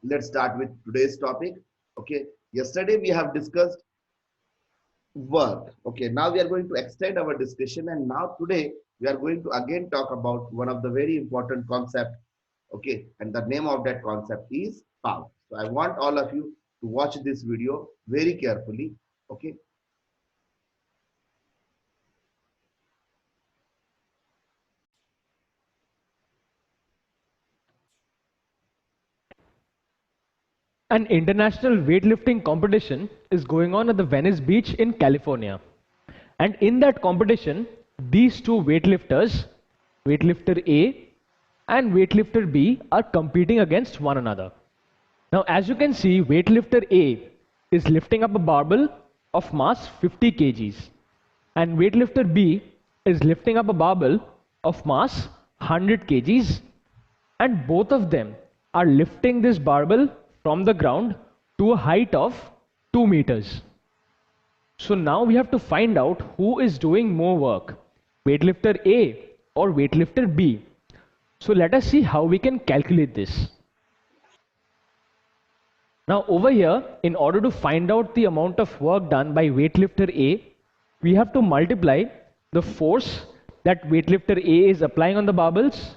let's start with today's topic. Okay, yesterday we have discussed work. Okay, now we are going to extend our discussion, and now today we are going to again talk about one of the very important concept. Okay, and the name of that concept is power. So I want all of you to watch this video very carefully. Okay. An international weightlifting competition is going on at the Venice Beach in California. And in that competition, these two weightlifters, weightlifter A and weightlifter B, are competing against one another. Now, as you can see, weightlifter A is lifting up a barbell of mass 50 kgs, and weightlifter B is lifting up a barbell of mass 100 kgs, and both of them are lifting this barbell from the ground to a height of 2 meters. So now we have to find out who is doing more work, weightlifter A or weightlifter B. So let us see how we can calculate this. Now over here, in order to find out the amount of work done by weightlifter A, we have to multiply the force that weightlifter A is applying on the barbells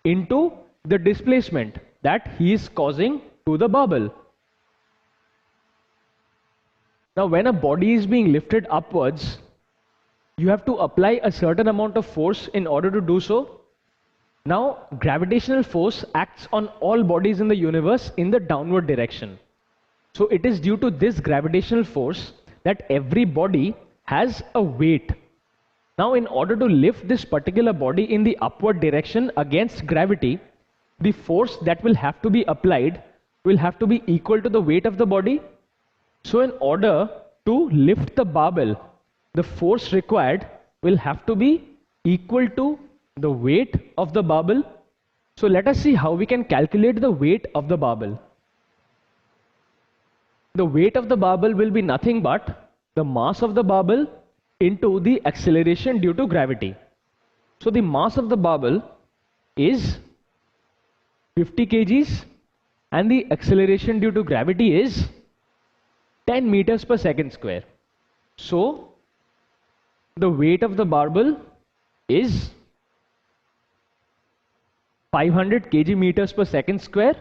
into the displacement that he is causing to the barbell. Now when a body is being lifted upwards, you have to apply a certain amount of force in order to do so. Now gravitational force acts on all bodies in the universe in the downward direction. So it is due to this gravitational force that every body has a weight. Now in order to lift this particular body in the upward direction against gravity, the force that will have to be applied will have to be equal to the weight of the body. So in order to lift the barbell, the force required will have to be equal to the weight of the barbell. So let us see how we can calculate the weight of the barbell. The weight of the barbell will be nothing but the mass of the barbell into the acceleration due to gravity. So the mass of the barbell is 50 kgs and the acceleration due to gravity is 10 meters per second square. So the weight of the barbell is 500 kg meters per second square,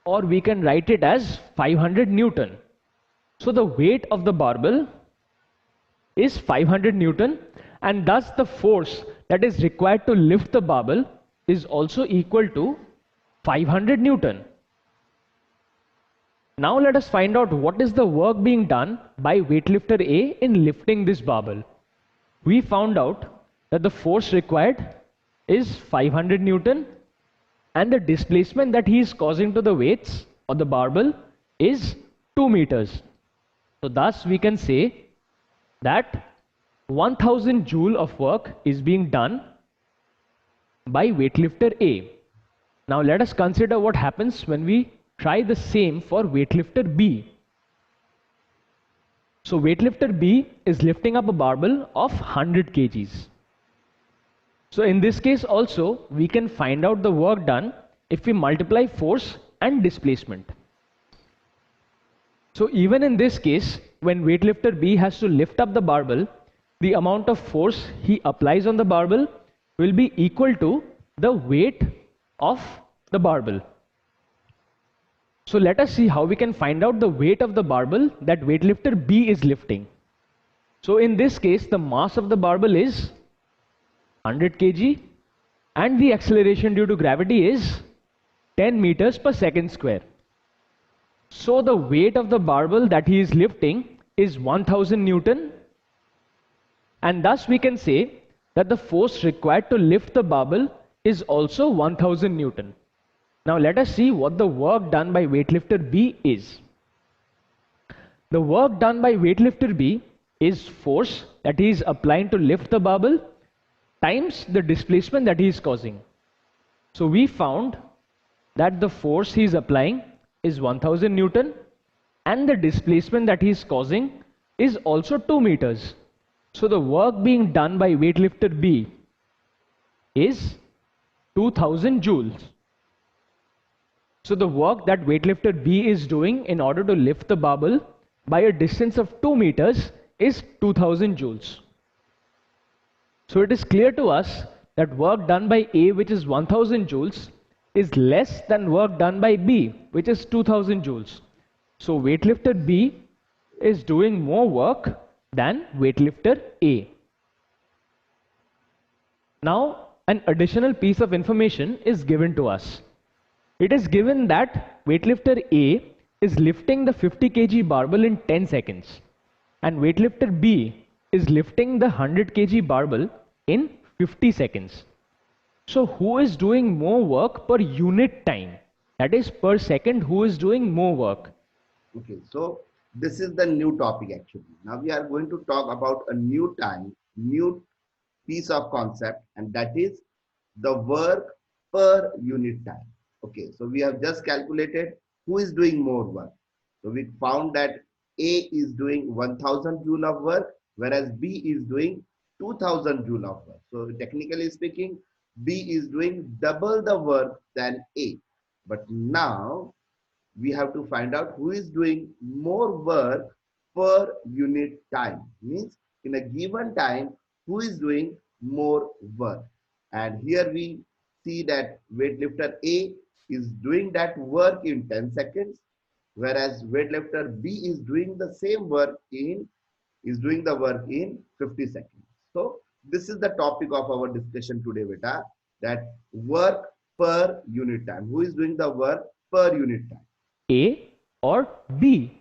or we can write it as 500 Newton. So the weight of the barbell is 500 Newton, and thus the force that is required to lift the barbell is also equal to 500 Newton. Now let us find out what is the work being done by weightlifter A in lifting this barbell. We found out that the force required is 500 Newton and the displacement that he is causing to the weights or the barbell is 2 meters. So thus we can say that 1000 joule of work is being done by weightlifter A. Now let us consider what happens when we try the same for weightlifter B. So weightlifter B is lifting up a barbell of 100 kgs. So in this case also we can find out the work done if we multiply force and displacement. So even in this case, when weightlifter B has to lift up the barbell, the amount of force he applies on the barbell will be equal to the weight of the barbell. So let us see how we can find out the weight of the barbell that weightlifter B is lifting. So in this case, the mass of the barbell is 100 kg and the acceleration due to gravity is 10 meters per second square. So the weight of the barbell that he is lifting is 1000 Newton, and thus we can say that the force required to lift the barbell is also 1000 Newton. Now let us see what the work done by weightlifter B is. The work done by weightlifter B is force that he is applying to lift the barbell times the displacement that he is causing. So we found that the force he is applying is 1000 Newton and the displacement that he is causing is also 2 meters. So the work being done by weightlifter B is 2000 joules. So the work that weightlifter B is doing in order to lift the barbell by a distance of 2 meters is 2000 joules. So it is clear to us that work done by A, which is 1000 joules, is less than work done by B, which is 2000 joules. So weightlifter B is doing more work than weightlifter A. Now, an additional piece of information is given to us. It is given that weightlifter A is lifting the 50 kg barbell in 10 seconds and weightlifter B is lifting the 100 kg barbell in 50 seconds. So who is doing more work per unit time? That is per second, who is doing more work? Okay, so this is the new topic actually. Now we are going to talk about a new piece of concept, and that is the work per unit time. Okay, so we have just calculated who is doing more work. So we found that A is doing 1000 joule of work, whereas B is doing 2000 joule of work. So technically speaking, B is doing double the work than A. But now we have to find out who is doing more work per unit time. Means in a given time, who is doing more work. And here we see that weightlifter A is doing that work in 10 seconds, whereas weightlifter B is doing the same work in 50 seconds. So this is the topic of our discussion today, beta, that work per unit time. Who is doing the work per unit time? A or B?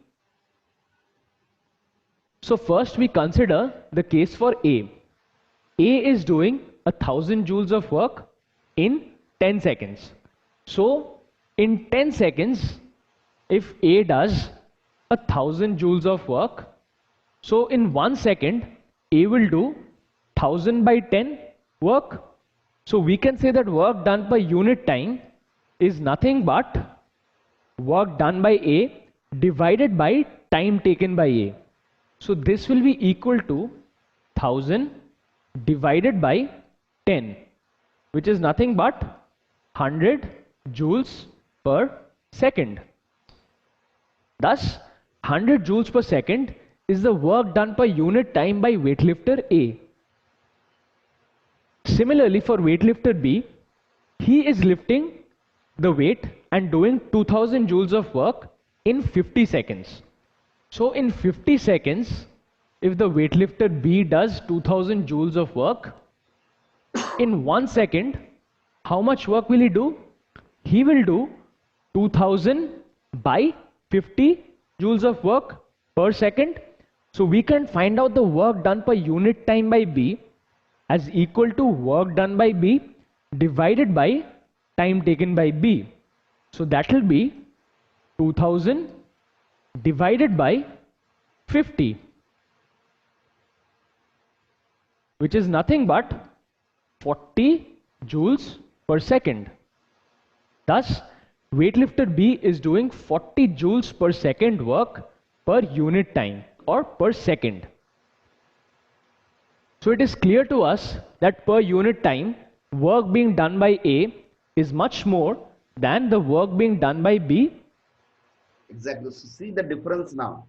So first we consider the case for A. A is doing 1000 joules of work in 10 seconds. So in 10 seconds, if A does 1000 joules of work, so in 1 second, A will do 1000 by 10 work. So we can say that work done per unit time is nothing but work done by A divided by time taken by A. So this will be equal to 1000 divided by 10, which is nothing but 100 joules per second. Thus, 100 joules per second is the work done per unit time by weightlifter A. Similarly, for weightlifter B, he is lifting the weight and doing 2000 joules of work in 50 seconds. So in 50 seconds, if the weightlifter B does 2000 joules of work, in 1 second, how much work will he do? He will do 2000 by 50 joules of work per second. So we can find out the work done per unit time by B as equal to work done by B divided by time taken by B. So that will be 2000 divided by 50, which is nothing but 40 joules per second. Thus, weightlifter B is doing 40 joules per second work per unit time or per second. So it is clear to us that per unit time, work being done by A is much more than the work being done by B. Exactly. So see the difference now.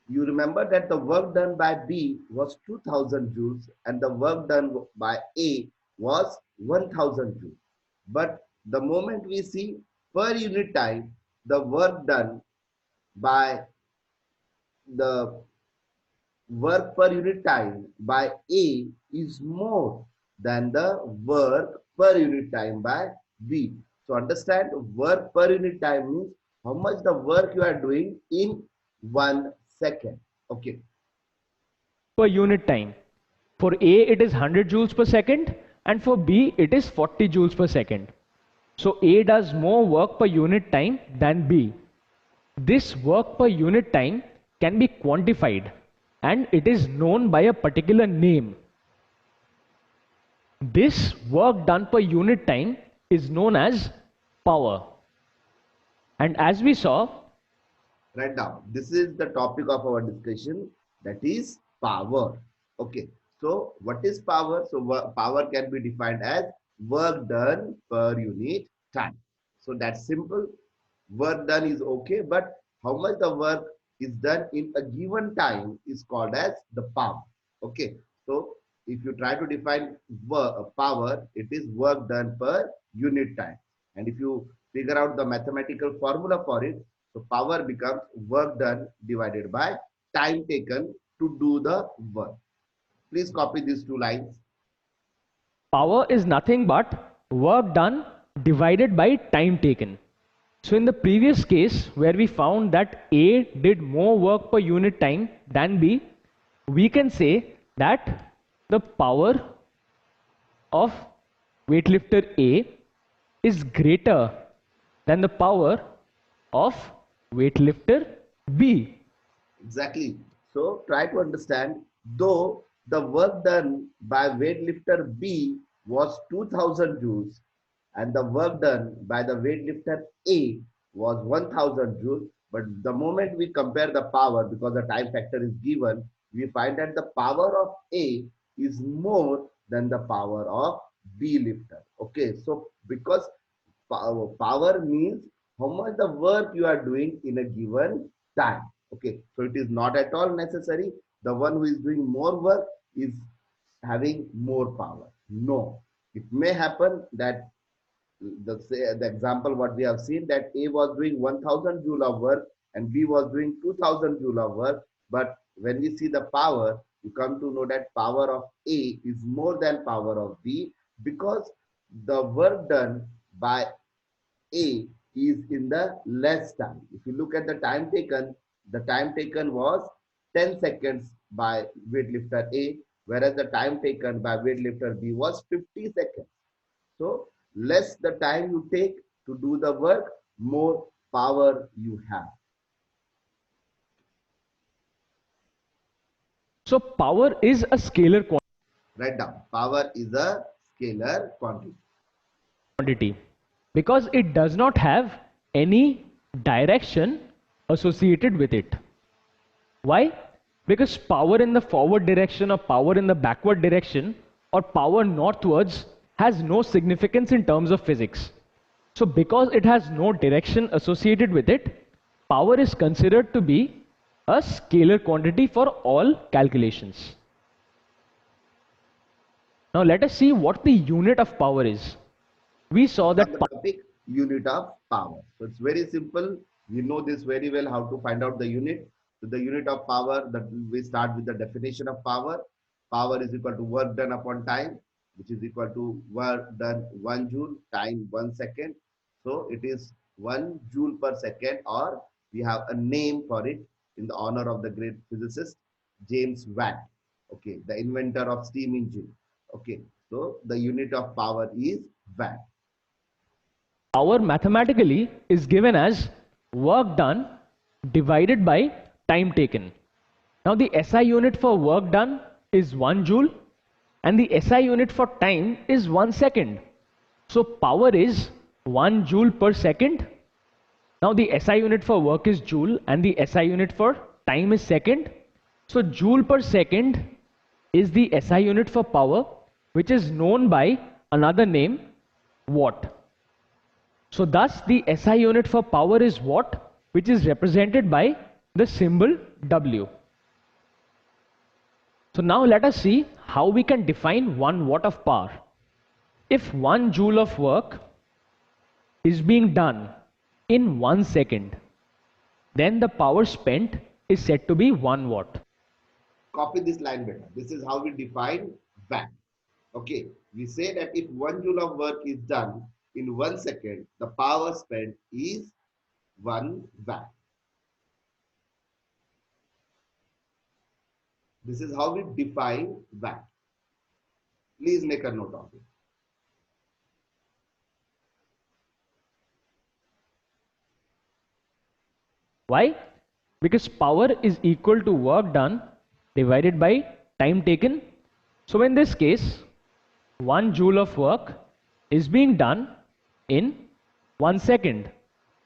You remember that the work done by B was 2000 joules and the work done by A was 1000 joules. But the moment we see per unit time, the work done by the work per unit time by A is more than the work per unit time by B. So understand, work per unit time means how much the work you are doing in 1 second. Okay. Per unit time. For A it is 100 joules per second and for B it is 40 joules per second. So A does more work per unit time than B. This work per unit time can be quantified and it is known by a particular name. This work done per unit time is known as power. And as we saw, Right now, this is the topic of our discussion, that is power. Okay. So what is power? So power can be defined as work done per unit time. So that's simple. work done is okay, but how much the work is done in a given time is called as the power. Okay, so if you try to define power, it is work done per unit time. And if you figure out the mathematical formula for it, so power becomes work done divided by time taken to do the work. Please copy these two lines. Power is nothing but work done divided by time taken. So in the previous case where we found that A did more work per unit time than B, we can say that the power of weightlifter A is greater than the power of weightlifter B. Exactly. So try to understand, though the work done by weightlifter B was 2000 joules and the work done by the weightlifter A was 1000 joules, but the moment we compare the power, because the time factor is given, we find that the power of A is more than the power of B lifter. Okay, so because power means how much the work you are doing in a given time. Okay, so it is not at all necessary the one who is doing more work is having more power. No, it may happen that the example what we have seen, that A was doing 1000 joule of work and B was doing 2000 joule of work, but when we see the power, you come to know that power of A is more than power of B, because the work done by A is in the less time. If you look at the time taken was 10 seconds by weightlifter A, whereas the time taken by weightlifter B was 50 seconds. So less the time you take to do the work, more power you have. So power is a scalar Write down. Power is a scalar quantity because it does not have any direction associated with it. Why? Because power in the forward direction or power in the backward direction or power northwards has no significance in terms of physics. So because it has no direction associated with it, power is considered to be a scalar quantity for all calculations. Now let us see what the unit of power is. We saw that topic, unit of power. So it's very simple. You know this very well, how to find out the unit. So the unit of power, that we start with the definition of power. Power is equal to work done upon time, which is equal to work done 1 joule, time 1 second. So it is 1 joule per second, or we have a name for it in the honor of the great physicist James Watt. Okay, the inventor of steam engine. Okay, so the unit of power is Watt. power mathematically is given as work done divided by time taken. Now the SI unit for work done is 1 joule and the SI unit for time is 1 second. So power is 1 joule per second. Now the SI unit for work is joule and the SI unit for time is second. So joule per second is the SI unit for power, which is known by another name, watt. So thus the SI unit for power is watt, which is represented by the symbol W. So now let us see how we can define 1 watt of power. If 1 joule of work is being done in 1 second, then the power spent is said to be 1 watt. Copy this line better. This is how we define watt. Okay, we say that if 1 joule of work is done in 1 second, the power spent is 1 watt. This is how we define watt. Please make a note of it. Why? Because power is equal to work done divided by time taken. So in this case, 1 joule of work is being done in 1 second.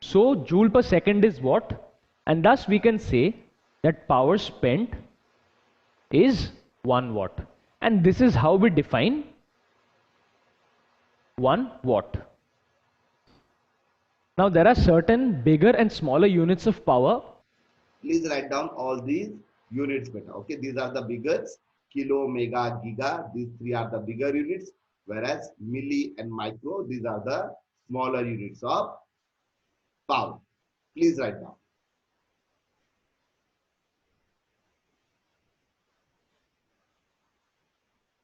So joule per second is watt, and thus we can say that power spent is 1 watt. And this is how we define 1 watt. Now there are certain bigger and smaller units of power. Please write down all these units better. Okay, these are the biggest: kilo, mega, giga. These three are the bigger units, whereas milli and micro, these are the smaller units of power. Please write down.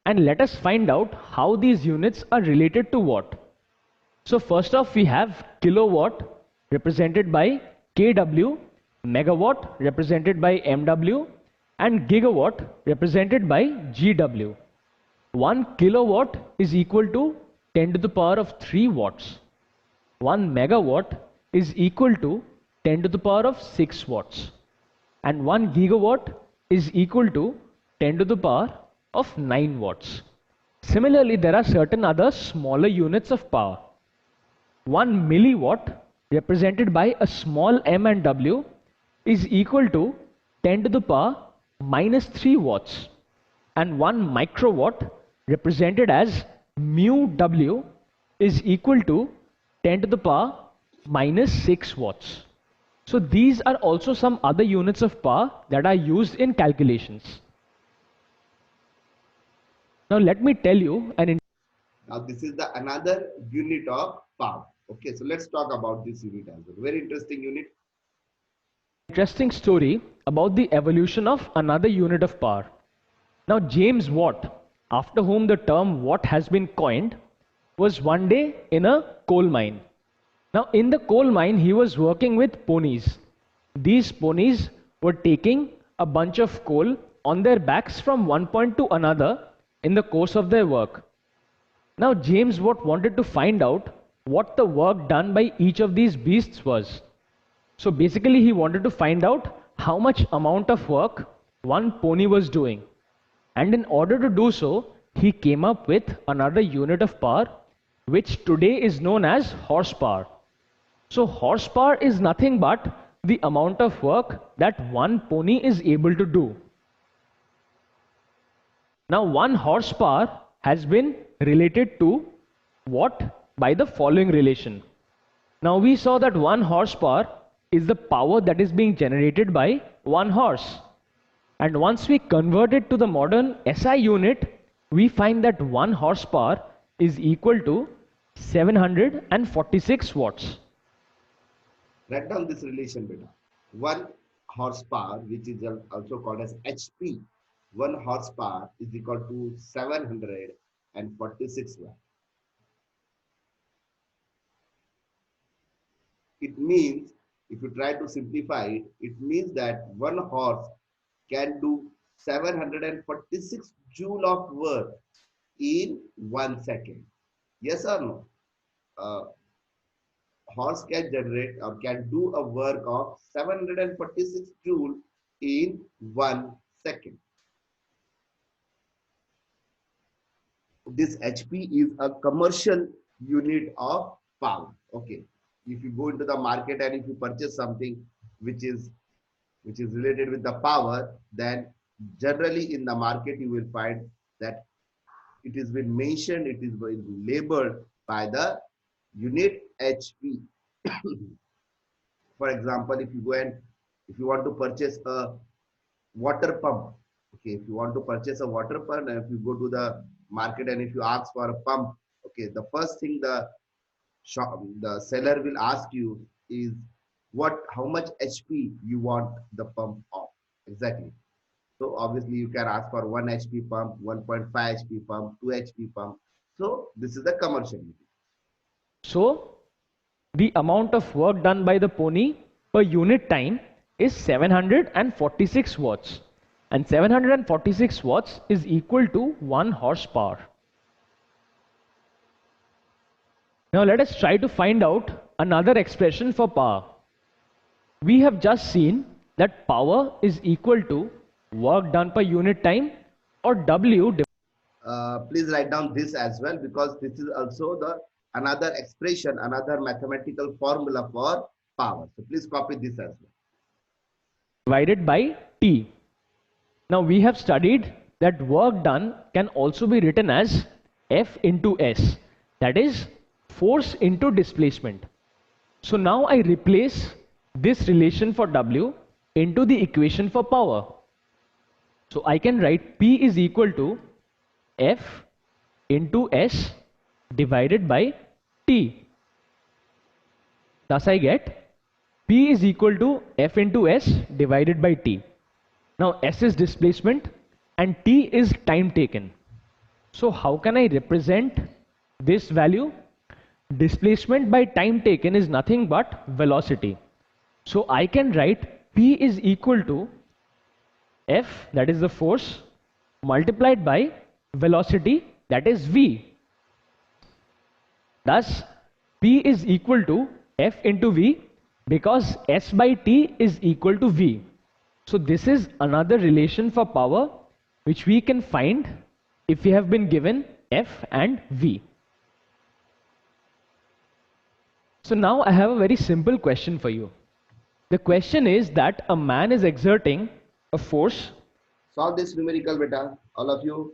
And let us find out how these units are related to what. So first off, we have kilowatt represented by kW, megawatt represented by MW, and gigawatt represented by GW. 1 kilowatt is equal to 10 to the power of 3 watts. 1 megawatt is equal to 10 to the power of 6 watts. And 1 gigawatt is equal to 10 to the power of 9 watts. Similarly, there are certain other smaller units of power. 1 milliwatt represented by a small m and w is equal to 10 to the power minus 3 watts, and 1 microwatt represented as mu w is equal to 10 to the power minus 6 watts. So these are also some other units of power that are used in calculations. Now let me tell you Now this is the another unit of power. Okay, so let's talk about this unit as well. Very interesting unit. interesting story about the evolution of another unit of power. Now James Watt, after whom the term watt has been coined, was one day in a coal mine. Now in the coal mine he was working with ponies. These ponies were taking a bunch of coal on their backs from one point to another in the course of their work. Now James Watt wanted to find out what the work done by each of these beasts was. So basically he wanted to find out how much amount of work one pony was doing. And in order to do so, he came up with another unit of power, which today is known as horsepower. So horsepower is nothing but the amount of work that one pony is able to do. Now 1 horsepower has been related to watt by the following relation. Now we saw that 1 horsepower is the power that is being generated by 1 horse. And once we convert it to the modern SI unit, we find that 1 horsepower is equal to 746 watts. Write down this relation beta. 1 horsepower, which is also called as HP, 1 horsepower is equal to 746 watt. It means, if you try to simplify it, it means that 1 horse can do 746 joule of work in 1 second. Yes or no? Horse can generate or can do a work of 746 joule in 1 second. This HP is a commercial unit of power. Okay, if you go into the market and if you purchase something which is related with the power, then generally in the market you will find that it is been mentioned, it is been labeled by the unit HP. For example, if you go and if you want to purchase a water pump, okay, if you want to purchase a water pump and if you go to the market and if you ask for a pump, okay, the first thing the seller will ask you is how much HP you want the pump of exactly. So obviously you can ask for 1 HP pump, 1.5 HP pump, 2 HP pump. So this is the commercial unit. So the amount of work done by the pony per unit time is 746 watts, and 746 watts is equal to 1 horsepower. Now let us try to find out another expression for power. We have just seen that power is equal to work done per unit time, or W. Please write down this as well, because this is also the another expression, another mathematical formula for power. So please copy this as well. Divided by T. Now we have studied that work done can also be written as F into S, that is force into displacement. So now I replace this relation for W into the equation for power. So I can write P is equal to F into S divided by T. Thus I get P is equal to F into S divided by T. Now S is displacement and T is time taken. So how can I represent this value? Displacement by time taken is nothing but velocity. So I can write P is equal to F, that is the force, multiplied by velocity, that is V. Thus, P is equal to F into V because S by T is equal to V. So this is another relation for power which we can find if we have been given F and V. So now I have a very simple question for you. The question is that a man is exerting a force. Solve this numerical, beta, all of you.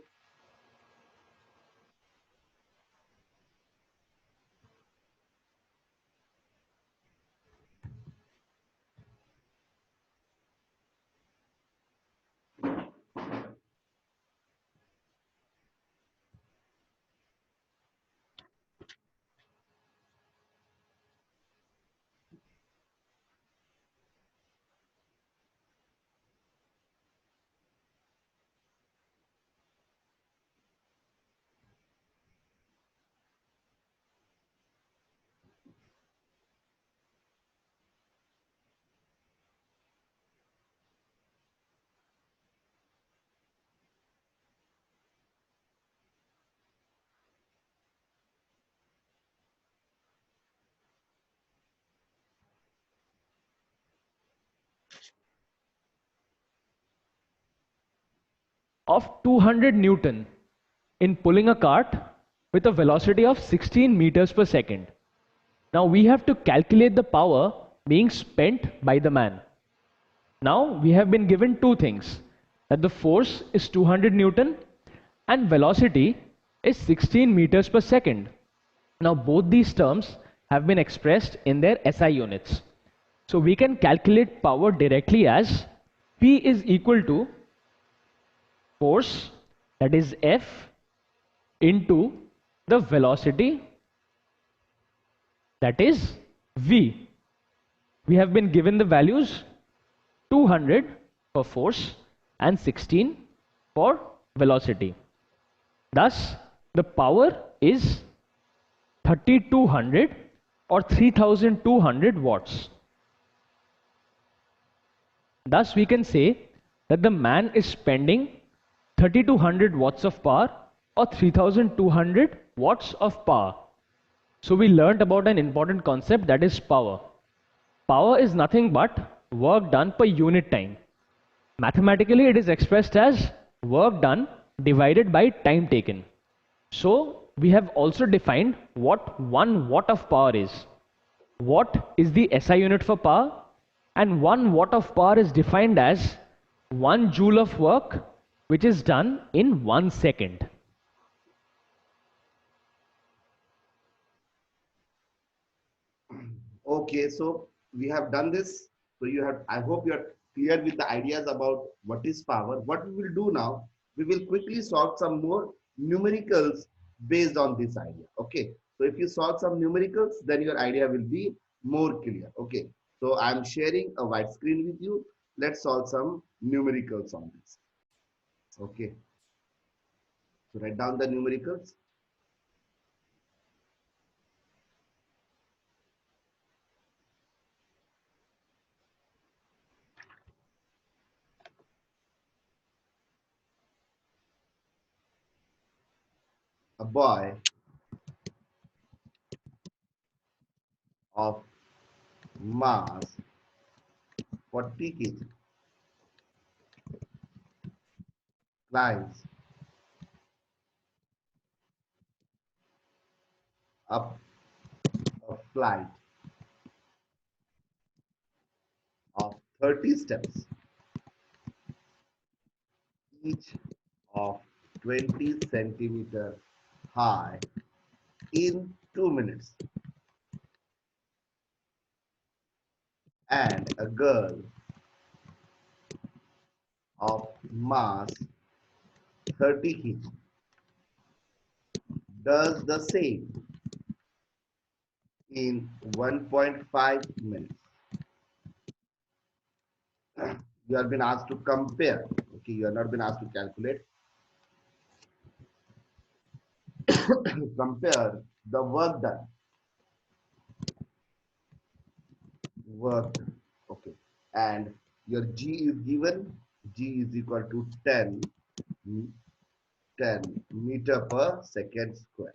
Of 200 Newton in pulling a cart with a velocity of 16 meters per second. Now we have to calculate the power being spent by the man. Now we have been given two things, that the force is 200 Newton and velocity is 16 meters per second. Now both these terms have been expressed in their SI units. So we can calculate power directly as P is equal to force, that is F, into the velocity, that is V. We have been given the values 200 for force and 16 for velocity. Thus, the power is 3200 or 3200 watts. Thus, we can say that the man is spending 3200 watts of power or 3200 watts of power. So we learned about an important concept, that is power. Power is nothing but work done per unit time. Mathematically, it is expressed as work done divided by time taken. So we have also defined what 1 watt of power is. Watt is the SI unit for power, and 1 watt of power is defined as 1 joule of work which is done in 1 second. Okay, so we have done this. So you have, I hope you are clear with the ideas about what is power. What we will do now, we will quickly solve some more numericals based on this idea. Okay, so if you solve some numericals, then your idea will be more clear. Okay, so I'm sharing a white screen with you. Let's solve some numericals on this. Okay, so write down the numericals. A boy of mass 40 kg climbs up a flight of 30 steps, each of 20 centimeter high in 2 minutes. and a girl of mass 30 kg does the same in 1.5 minutes. You have been asked to compare. Okay, you have not been asked to calculate. Compare the work done. Work. Okay. And your G is given. G is equal to 10 meter per second square.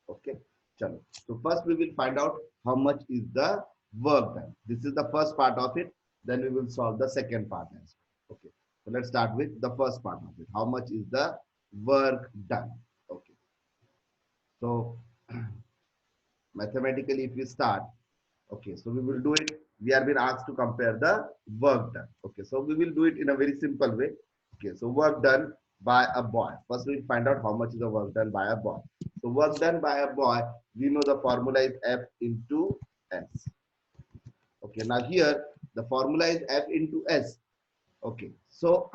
Okay. Chalo. So first we will find out how much is the work done. This is the first part of it. Then we will solve the second part as well. Okay. So let's start with the first part of it. How much is the work done? Okay. So mathematically, if we start, okay, so we will do it. We are being asked to compare the work done. Okay, so we will do it in a very simple way. Okay, so work done by a boy. First, we'll find out how much is the work done by a boy. So work done by a boy, we know the formula is F into S. Okay, now here the formula is F into S. Okay, so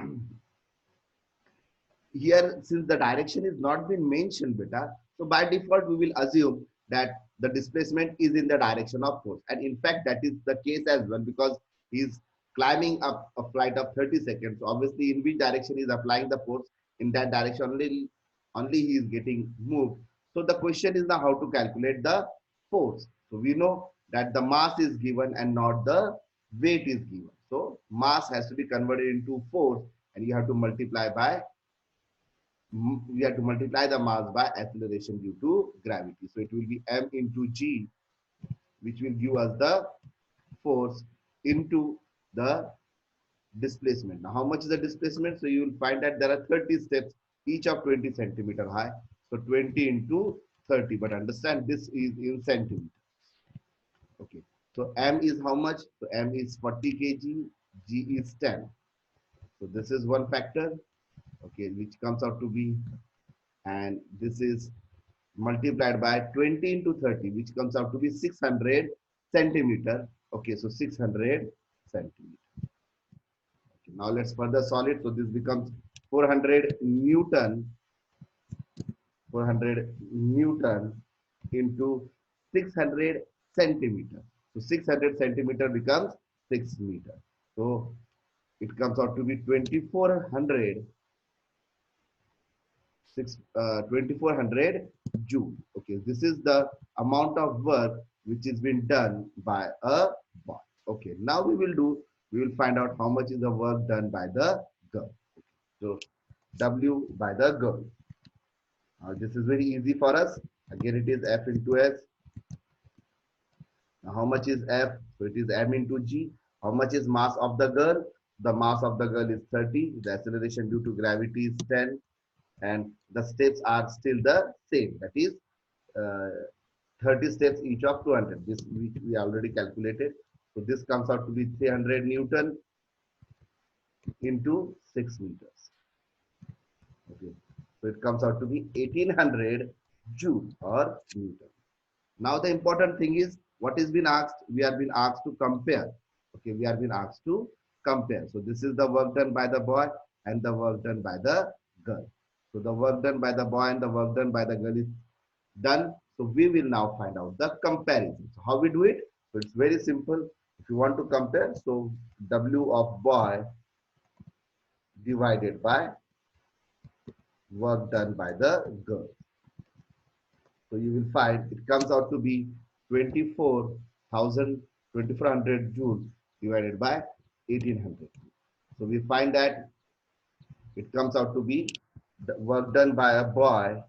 here since the direction is not been mentioned beta, so by default we will assume that the displacement is in the direction of force, and in fact that is the case as well, because he is climbing up a flight of 30 seconds. So obviously in which direction he is applying the force, in that direction only he is getting moved. So the question is now how to calculate the force. So we know that the mass is given and not the weight is given, so mass has to be converted into force, and you have to multiply by we have to multiply the mass by acceleration due to gravity. So it will be m into g, which will give us the force into the displacement. Now, how much is the displacement? So you will find that there are 30 steps, each of 20 centimeter high. So 20 into 30, but understand this is in centimeters. Okay. So m is how much? So m is 40 kg, g is 10. So this is one factor, okay, which comes out to be, and this is multiplied by 20 into 30, which comes out to be 600 centimeter. Okay, so 600 centimeter. Okay, now let's further solve it. So this becomes 400 Newton, 400 Newton into 600 centimeter. So 600 centimeter becomes 6 meter. So it comes out to be 2400 2400 joule. Okay, this is the amount of work which is been done by a boy. Okay, now we will find out how much is the work done by the girl. So W by the girl. This is very easy for us. Again, it is F into S. Now, how much is F? So it is M into G. How much is mass of the girl? The mass of the girl is 30. The acceleration due to gravity is 10. And the steps are still the same, that is uh, 30 steps each of 200, this we already calculated. So this comes out to be 300 Newton into 6 meters. Okay, so it comes out to be 1800 joule or Newton. Now the important thing is what is been asked, we are being asked to compare. Okay, we are being asked to compare. So this is the work done by the boy and the work done by the girl. So the work done by the boy and the work done by the girl is done. So we will now find out the comparison. So how we do it? So it's very simple. If you want to compare, so W of boy divided by work done by the girl. So you will find it comes out to be 2400 joules divided by 1800. So we find that it comes out to be the work done by a boy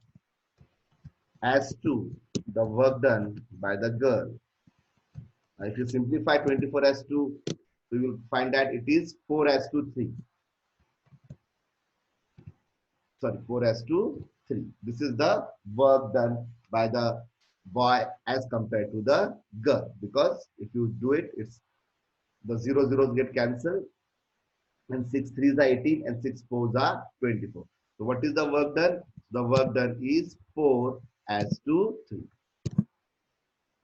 as to the work done by the girl. Now, if you simplify 24 as 2, we will find that it is 4 as to 3. Sorry, 4 as to 3. This is the work done by the boy as compared to the girl. Because if you do it, it's the 0 zeros get cancelled, and 6 3s are 18 and 6 4s are 24. So what is the work done? The work done is 4 as to 3.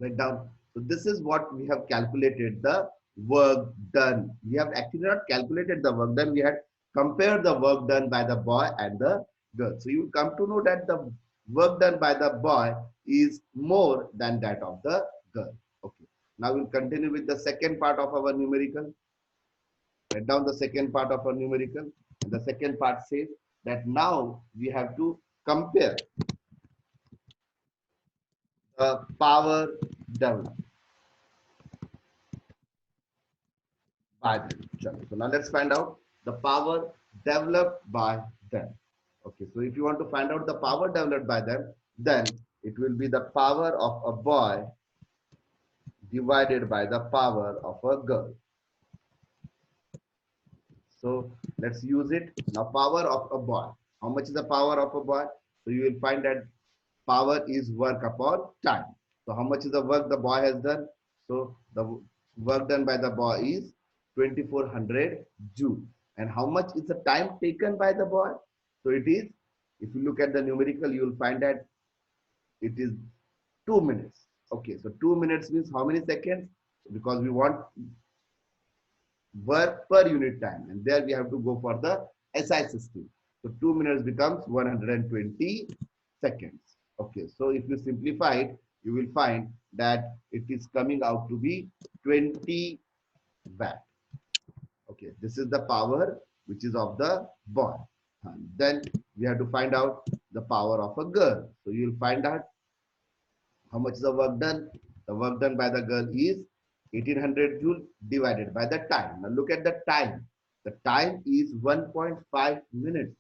Write down. So this is what we have calculated the work done. We have actually not calculated the work done. We had compared the work done by the boy and the girl. So you come to know that the work done by the boy is more than that of the girl. Okay. Now we'll continue with the second part of our numerical. Write down the second part of our numerical. And the second part says that now we have to compare the power developed by them. So now let's find out the power developed by them. Okay, so if you want to find out the power developed by them, then it will be the power of a boy divided by the power of a girl. So let's use it. Now power of a boy. How much is the power of a boy? So you will find that power is work upon time. So how much is the work the boy has done? So the work done by the boy is 2400 joule. And how much is the time taken by the boy? So it is, if you look at the numerical, you will find that it is 2 minutes. Okay, so 2 minutes means how many seconds? Because we want work per unit time, and there we have to go for the SI system. So 2 minutes becomes 120 seconds. Okay, so if you simplify it, you will find that it is coming out to be 20 watt. Okay, this is the power which is of the boy. And then we have to find out the power of a girl. So you will find out how much is the work done. The work done by the girl is 1800 joule divided by the time. Now look at the time. The time is 1.5 minutes.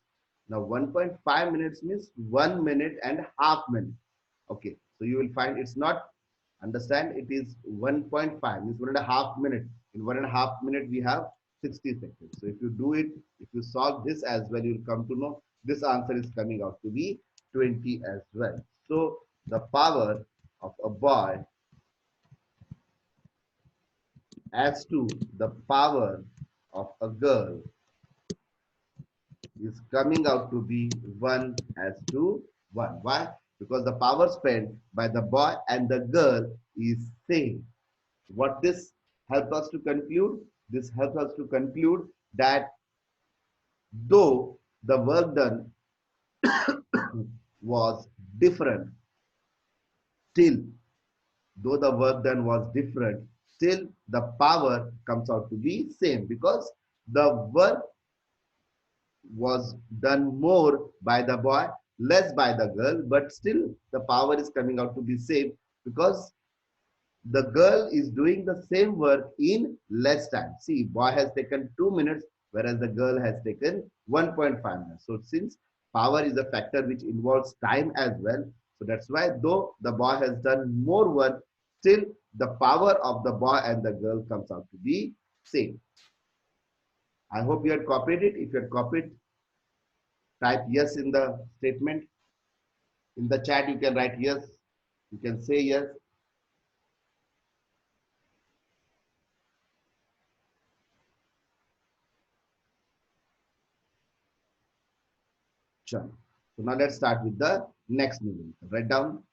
Now 1.5 minutes means 1 minute and half minute. Okay, so you will find it's not, understand, it is 1.5 means 1.5 minute. In 1.5 minute we have 60 seconds. So if you do it, if you solve this as well, you will come to know this answer is coming out to be 20 as well. So the power of a boy as to the power of a girl is coming out to be 1 as to 1. Why? Because the power spent by the boy and the girl is same. What this helps us to conclude? This helps us to conclude that though the work done was different, still, though the work done was different, still the power comes out to be same, because the work was done more by the boy, less by the girl, but still the power is coming out to be same, because the girl is doing the same work in less time. See, boy has taken 2 minutes, whereas the girl has taken 1.5 minutes. So since power is a factor which involves time as well, so that's why though the boy has done more work, still the power of the boy and the girl comes out to be same. I hope you had copied it. If you had copied, type yes in the statement. In the chat, you can write yes. You can say yes. Sure. So now let's start with the next numerical. Write down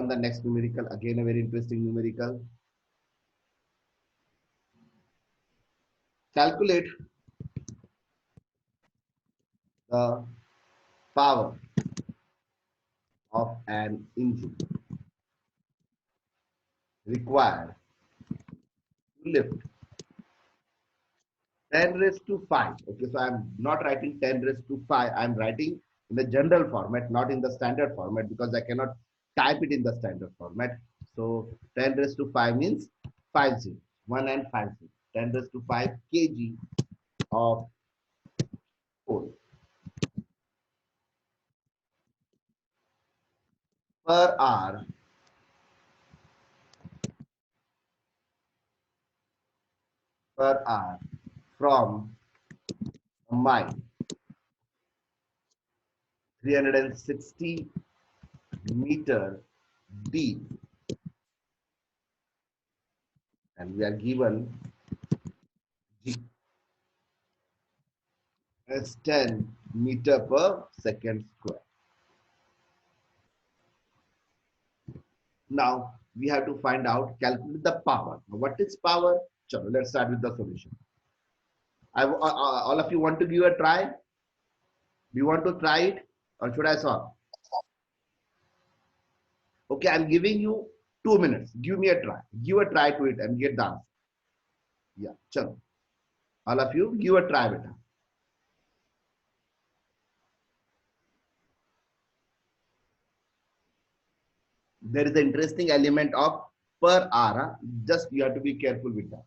the next numerical. Again, a very interesting numerical. Calculate the power of an engine required to lift 10 raised to 5. Okay, so I'm not writing 10 raised to 5. I'm writing in the general format, not in the standard format, because I cannot type it in the standard format. So 10 raised to 5 means 50, 1 and 50. 10 raised to 5 kg of coal per hour from a mine 360 meter deep, and we are given G as 10 meter per second square. Now we have to find out, calculate the power. Now, what is power? Chalo, let's start with the solution. All of you want to give a try? Do you want to try it or should I solve? Okay, I'm giving you 2 minutes. Give me a try. Give a try to it and get the answer. Yeah, chalo. All of you, give a try, beta. There is an interesting element of per hour. Huh? Just you have to be careful with that.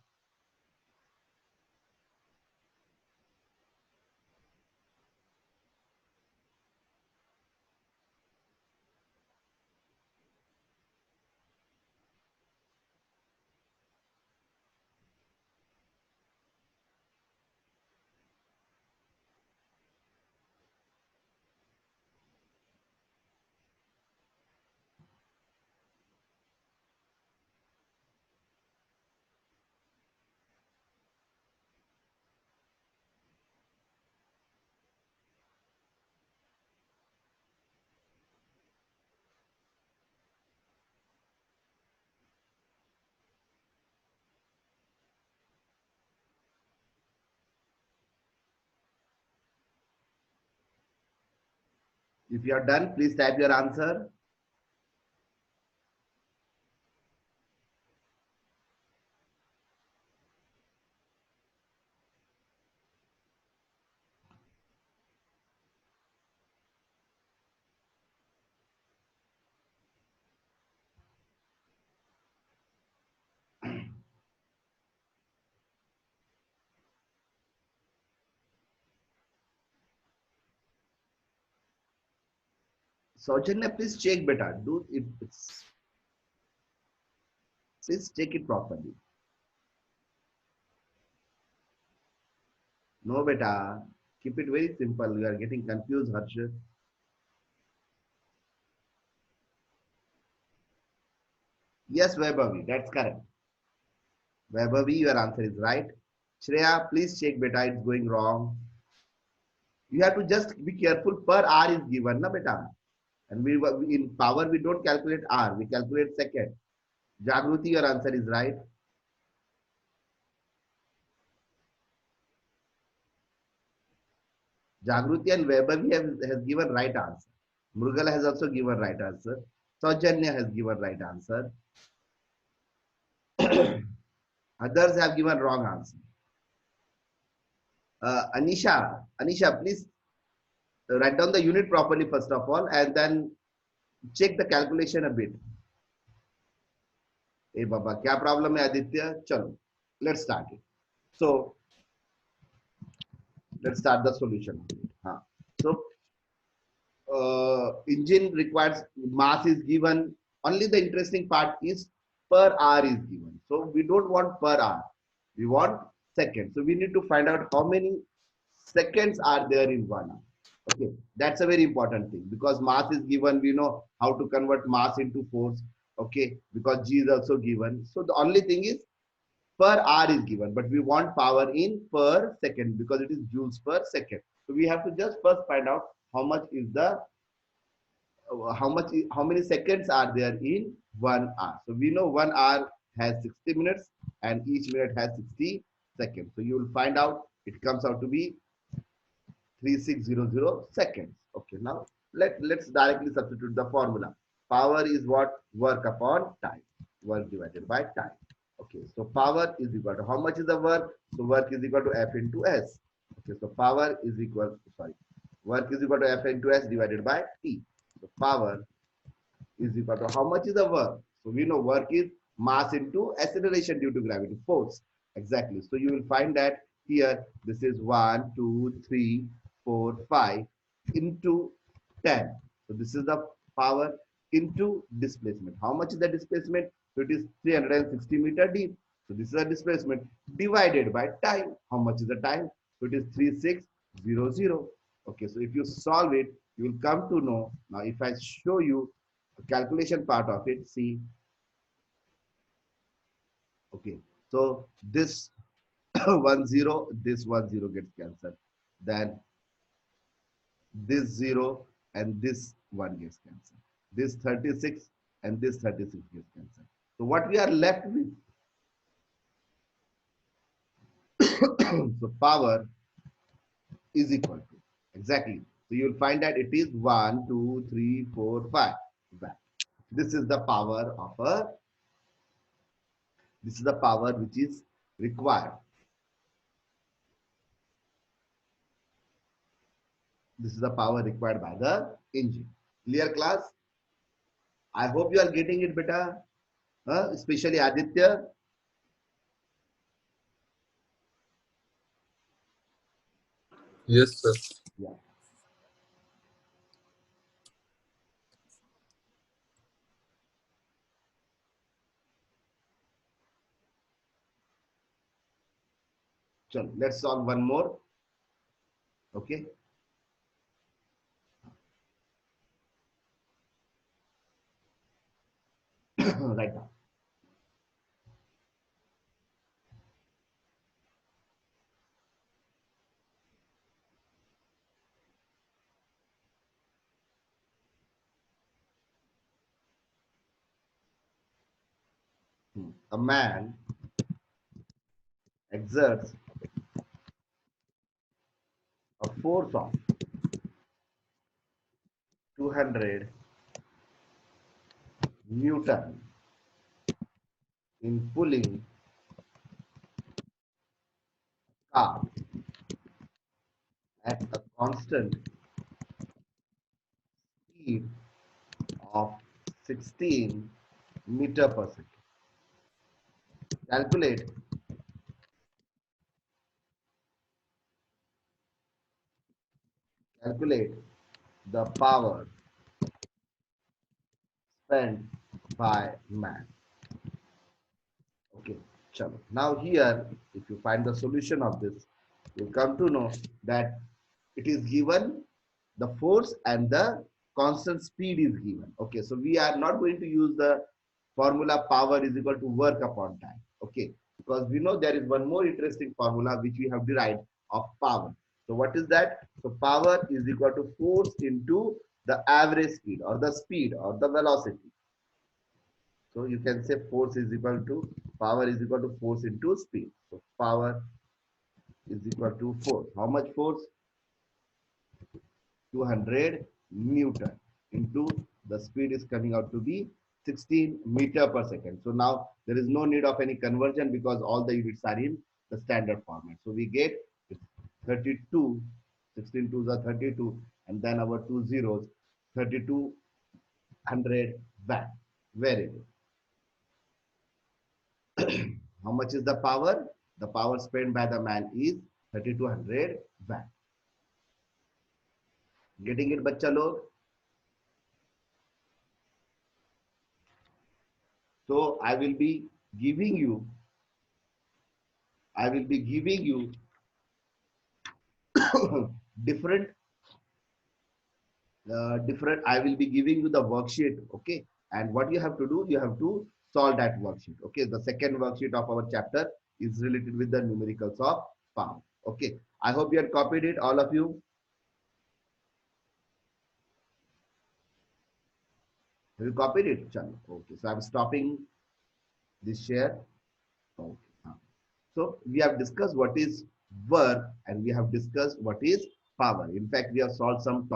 If you are done, please type your answer. Saujanya, please check beta. Do it. Please check it properly. No beta. Keep it very simple. You are getting confused, Harsh. Yes, Vaibhavi, that's correct. Vaibhavi, your answer is right. Shreya, please check beta. It's going wrong. You have to just be careful. Per hour is given, na beta. And we in power we don't calculate hour. We calculate second. Jagruti, your answer is right. Jagruti and Vaibhavi has given right answer. Murugala has also given right answer. Saujanya has given right answer. Others have given wrong answer. Anisha, please write down the unit properly first of all, and then check the calculation a bit. Hey Baba, क्या problem है Aditya? चलो, let's start it. So let's start the solution. हाँ. So engine requires mass is given. Only the interesting part is per hour is given. So we don't want per hour. We want seconds. So we need to find out how many seconds are there in 1 hour. Okay, that's a very important thing because mass is given. We know how to convert mass into force. Okay, because G is also given. So the only thing is per hour is given, but we want power in per second because it is joules per second. So we have to just first find out how much is the how many seconds are there in 1 hour. So we know 1 hour has 60 minutes and each minute has 60 seconds. So you will find out it comes out to be 3600 seconds. Okay, now let's directly substitute the formula. Power is what? Work upon time. Work divided by time. Okay, so power is equal to how much is the work? So work is equal to F into S. Okay, so power is equal, sorry, work is equal to F into S divided by T. So power is equal to how much is the work? So we know work is mass into acceleration due to gravity force. Exactly. So you will find that here this is 1, 2, 3, 4, 5 into 10. So this is the power into displacement. How much is the displacement? So it is 360 meter deep. So this is the displacement divided by time. How much is the time? So it is 3600. Okay, so if you solve it, you will come to know. Now if I show you the calculation part of it, see. Okay, so this 10, this 10 gets cancelled. Then this 0 and this 1 gets cancelled. This 36 and this 36 gets cancelled. So what we are left with? So power is equal to, exactly. So you'll find that it is 1, 2, 3, 4, 5. This is the power of a, this is the power which is required. This is the power required by the engine. Clear class? I hope you are getting it better. Especially Aditya. Yes, sir. Yeah. So let's solve one more. Okay. Right now. A man exerts a force of 200 Newton in pulling car at a constant speed of 16 meter per second. Calculate calculate the power spent by man. Okay, chalo. Now here, if you find the solution of this, you come to know that it is given the force and the constant speed is given. Okay, so we are not going to use the formula power is equal to work upon time. Okay, because we know there is one more interesting formula which we have derived of power. So what is that? So power is equal to force into the average speed or the speed or the velocity. So you can say force is equal to power is equal to force into speed. So power is equal to force. How much force? 200 Newton into the speed is coming out to be 16 meter per second. So now there is no need of any conversion because all the units are in the standard format. So we get 32, 16 to the 32, and then our two zeros, 3200 watt. Very good. How much is the power? The power spent by the man is 3200 watt. Getting it, bachcha log? So I will be giving you different I will be giving you the worksheet. Okay, and what you have to do, you have to solve that worksheet. Okay, the second worksheet of our chapter is related with the numericals of power. Okay, I hope you have copied it, all of you. Have you copied it? Chalo. Okay, so I'm stopping this share. Okay. So we have discussed what is work and we have discussed what is power. In fact, we have solved some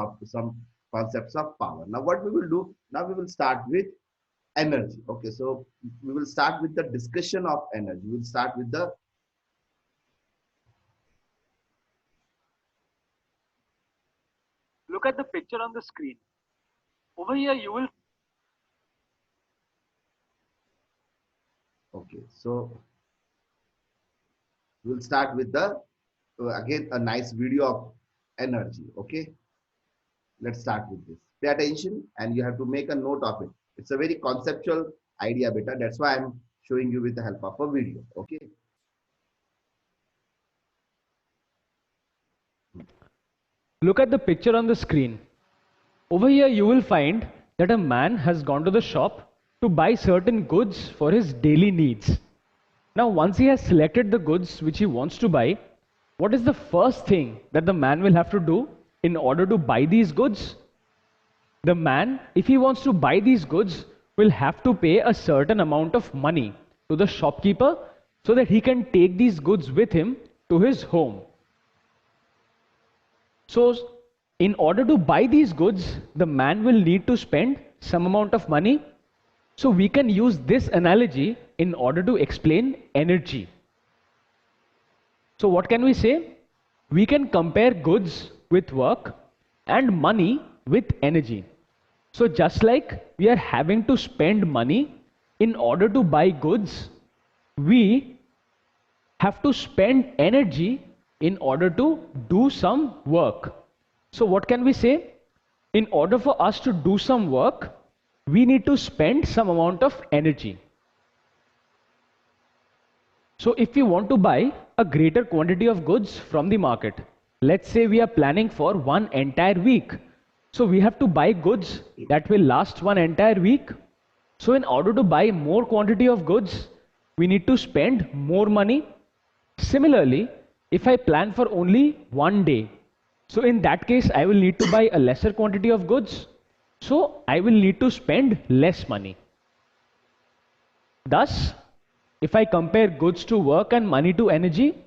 concepts of power. Now what we will do, now we will start with energy. Okay, so we will start with the discussion of energy. We will start with the Look at the picture on the screen. Over here you will okay, so we will start with the again a nice video of energy. Okay, let's start with this. Pay attention and you have to make a note of it. It's a very conceptual idea, beta. That's why I'm showing you with the help of a video. Okay. Look at the picture on the screen. Over here you will find that a man has gone to the shop to buy certain goods for his daily needs. Now once he has selected the goods which he wants to buy, what is the first thing that the man will have to do in order to buy these goods? The man, if he wants to buy these goods, will have to pay a certain amount of money to the shopkeeper so that he can take these goods with him to his home. So, in order to buy these goods, the man will need to spend some amount of money. So, we can use this analogy in order to explain energy. So, what can we say? We can compare goods with work and money with energy. So, just like we are having to spend money in order to buy goods, we have to spend energy in order to do some work. So what can we say? In order for us to do some work, we need to spend some amount of energy. So if we want to buy a greater quantity of goods from the market, let's say we are planning for one entire week. So we have to buy goods that will last one entire week. So in order to buy more quantity of goods, we need to spend more money. Similarly, if I plan for only one day, so in that case, I will need to buy a lesser quantity of goods. So I will need to spend less money. Thus, if I compare goods to work and money to energy,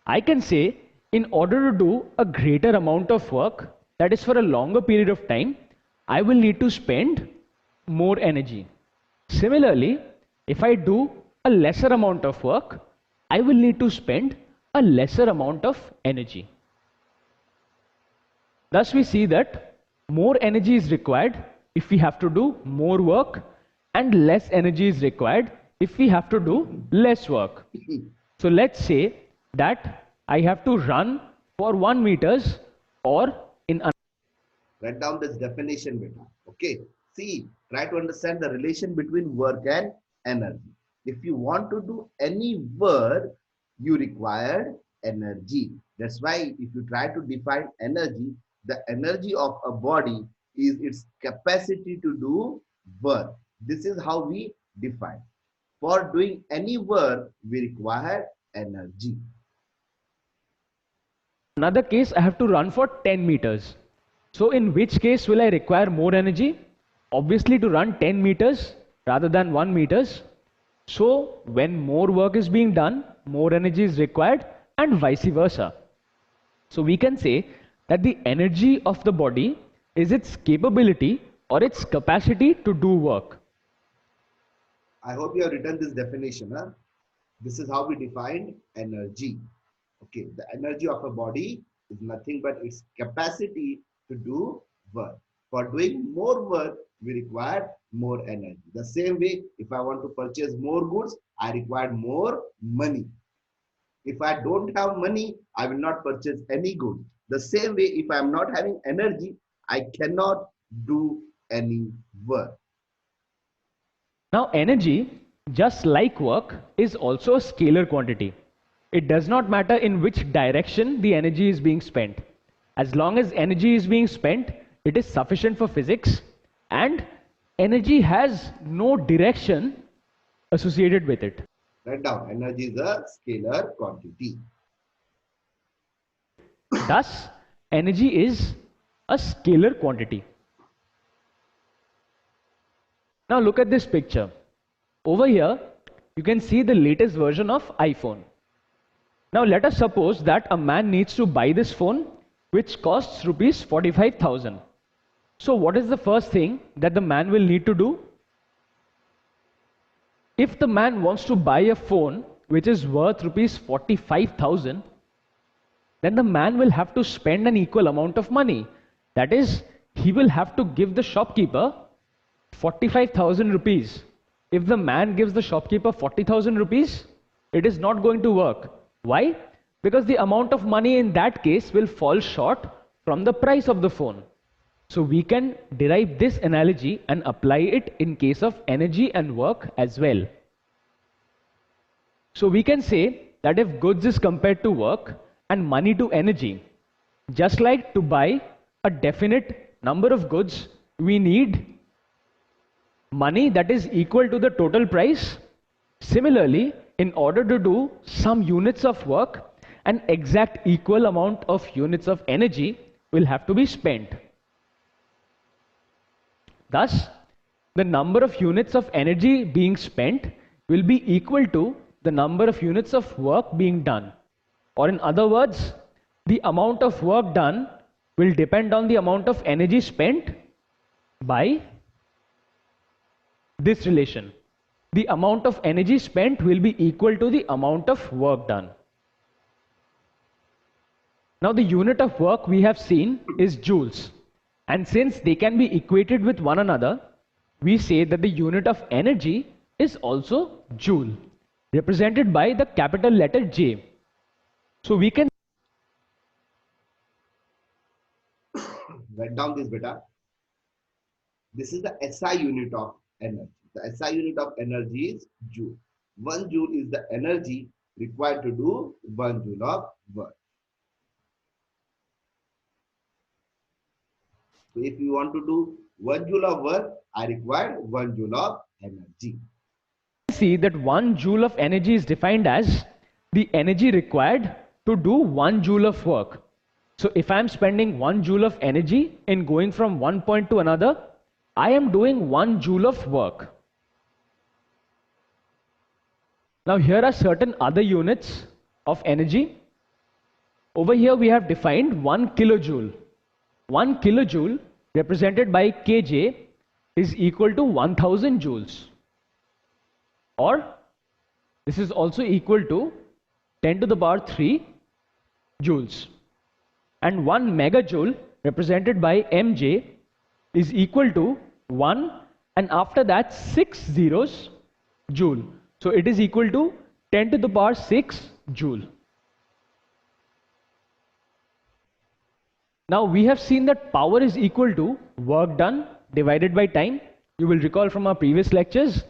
I can say in order to do a greater amount of work, that is for a longer period of time, I will need to spend more energy. Similarly, if I do a lesser amount of work, I will need to spend a lesser amount of energy. Thus, we see that more energy is required if we have to do more work, and less energy is required if we have to do less work. So let's say that I have to run for 1 meters, or in Write down this definition, beta. Okay. See, try to understand the relation between work and energy. If you want to do any work, you require energy. That's why if you try to define energy, the energy of a body is its capacity to do work. This is how we define. For doing any work, we require energy. another case, I have to run for 10 meters. So in which case will I require more energy? Obviously to run 10 meters rather than 1 meters. So when more work is being done, more energy is required, and vice versa. So we can say that the energy of the body is its capability or its capacity to do work. I hope you have written this definition. Huh? This is how we define energy. Okay, the energy of a body is nothing but its capacity to do work. For doing more work, we require more energy. The same way, if I want to purchase more goods, I require more money. If I don't have money, I will not purchase any good. The same way, if I am not having energy, I cannot do any work. Now energy, just like work, is also a scalar quantity. It does not matter in which direction the energy is being spent. As long as energy is being spent, it is sufficient for physics, and energy has no direction associated with it. Write down, energy is a scalar quantity. Thus, energy is a scalar quantity. Now look at this picture. Over here, you can see the latest version of iPhone. Now let us suppose that a man needs to buy this phone, which costs rupees 45,000. So what is the first thing that the man will need to do? If the man wants to buy a phone which is worth rupees 45,000, then the man will have to spend an equal amount of money. That is, he will have to give the shopkeeper 45,000 rupees. If the man gives the shopkeeper 40,000 rupees, it is not going to work. Why? Because the amount of money in that case will fall short from the price of the phone. So we can derive this analogy and apply it in case of energy and work as well. So we can say that if goods is compared to work and money to energy, just like to buy a definite number of goods, we need money that is equal to the total price. Similarly, in order to do some units of work, an exact equal amount of units of energy will have to be spent. Thus, the number of units of energy being spent will be equal to the number of units of work being done. Or in other words, the amount of work done will depend on the amount of energy spent by this relation. The amount of energy spent will be equal to the amount of work done. Now the unit of work we have seen is joules. And since they can be equated with one another, we say that the unit of energy is also joule, represented by the capital letter J. So we can write down this beta. This is the SI unit of energy. The SI unit of energy is joule. 1 joule is the energy required to do 1 joule of work. So if you want to do 1 joule of work, I require 1 joule of energy. see that 1 joule of energy is defined as the energy required to do 1 joule of work. So if I am spending 1 joule of energy in going from one point to another, I am doing 1 joule of work. Now here are certain other units of energy. Over here we have defined 1 kilojoule. 1 kilojoule represented by kJ is equal to 1000 joules. Or this is also equal to 10 to the power 3 joules. And 1 megajoule represented by mj is equal to 1 and after that 6 zeros joule. So it is equal to 10 to the power 6 joule. Now we have seen that power is equal to work done divided by time. You will recall from our previous lectures.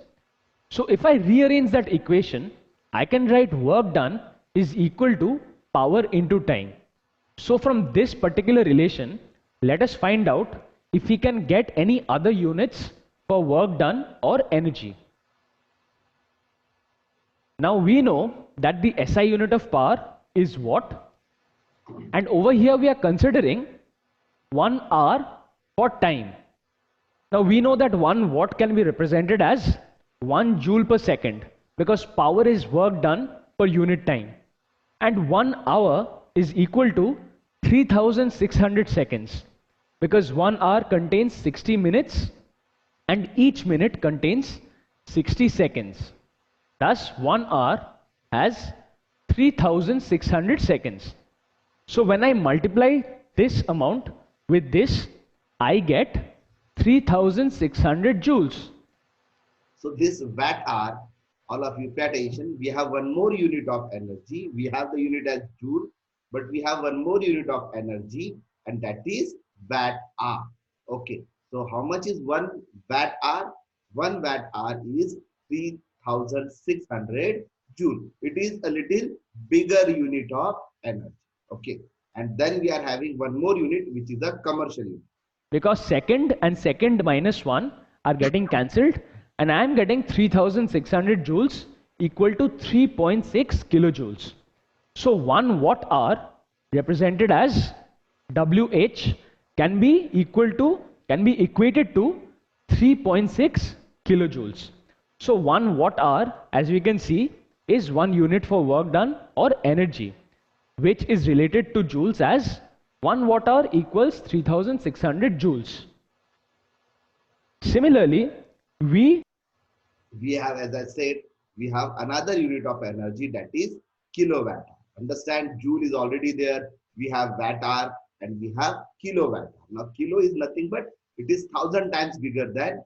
So if I rearrange that equation, I can write work done is equal to power into time. So from this particular relation, let us find out if we can get any other units for work done or energy. Now we know that the SI unit of power is watt. And over here we are considering 1 hour for time. Now we know that 1 watt can be represented as 1 joule per second because power is work done per unit time. And 1 hour is equal to 3600 seconds because 1 hour contains 60 minutes and each minute contains 60 seconds. Thus 1 hour has 3600 seconds. So when I multiply this amount with this, I get 3600 joules. So this watt hour, all of you pay attention, we have one more unit of energy. We have the unit as joule, but we have one more unit of energy and that is watt hour. Okay, so how much is 1 watt hour? 1 watt hour is 3600 joule. It is a little bigger unit of energy. Okay, and then we are having one more unit which is a commercial unit. Because second and second minus 1 are getting cancelled and I am getting 3600 joules equal to 3.6 kilojoules. So 1 watt hour represented as WH can be equated to 3.6 kilojoules. So 1 watt hour, as we can see, is 1 unit for work done or energy, which is related to joules as 1 watt hour equals 3600 joules. Similarly, we have, as I said, we have another unit of energy that is kilowatt. Understand, joule is already there. We have watt hour and we have kilowatt. Now kilo is nothing but it is 1000 times bigger than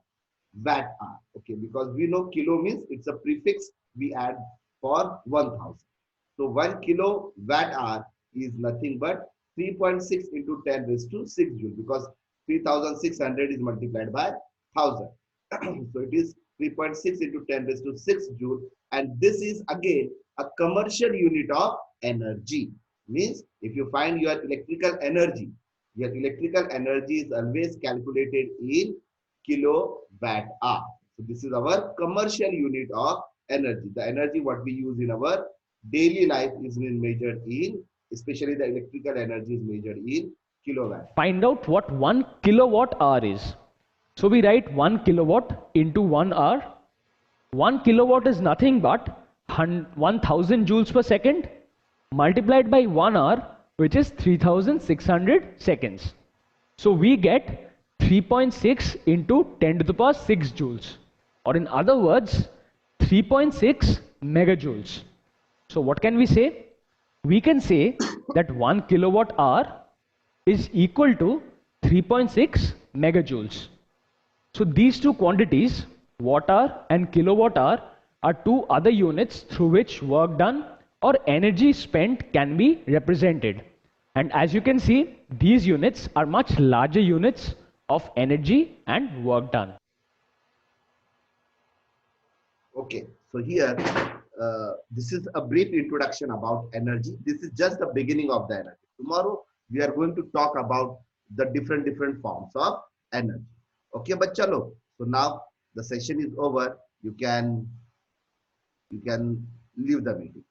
watt hour. Okay, because we know kilo means it's a prefix we add for 1000. So 1 kilowatt hour is nothing but 3.6 into 10 raised to 6 joule because 3600 is multiplied by 1000. So it is 3.6 into 10 raised to 6 joule, and this is again a commercial unit of energy. Means if you find your electrical energy is always calculated in kilowatt hour. So this is our commercial unit of energy. The energy what we use in our daily life is measured in, especially the electrical energy is measured in kilowatt. find out what 1 kilowatt hour is. So we write 1 kilowatt into 1 hour. 1 kilowatt is nothing but 1000 joules per second multiplied by 1 hour, which is 3600 seconds. So we get 3.6 into 10 to the power 6 joules, or in other words 3.6 megajoules. So what can we say? We can say that 1 kilowatt hour is equal to 3.6 megajoules. So these two quantities, watt hour and kilowatt hour, are two other units through which work done or energy spent can be represented. And as you can see, these units are much larger units of energy and work done. Okay, so here, this is a brief introduction about energy. This is just the beginning of the energy. Tomorrow, we are going to talk about the different forms of energy. Okay, but chalo. So now the session is over. You can leave the meeting.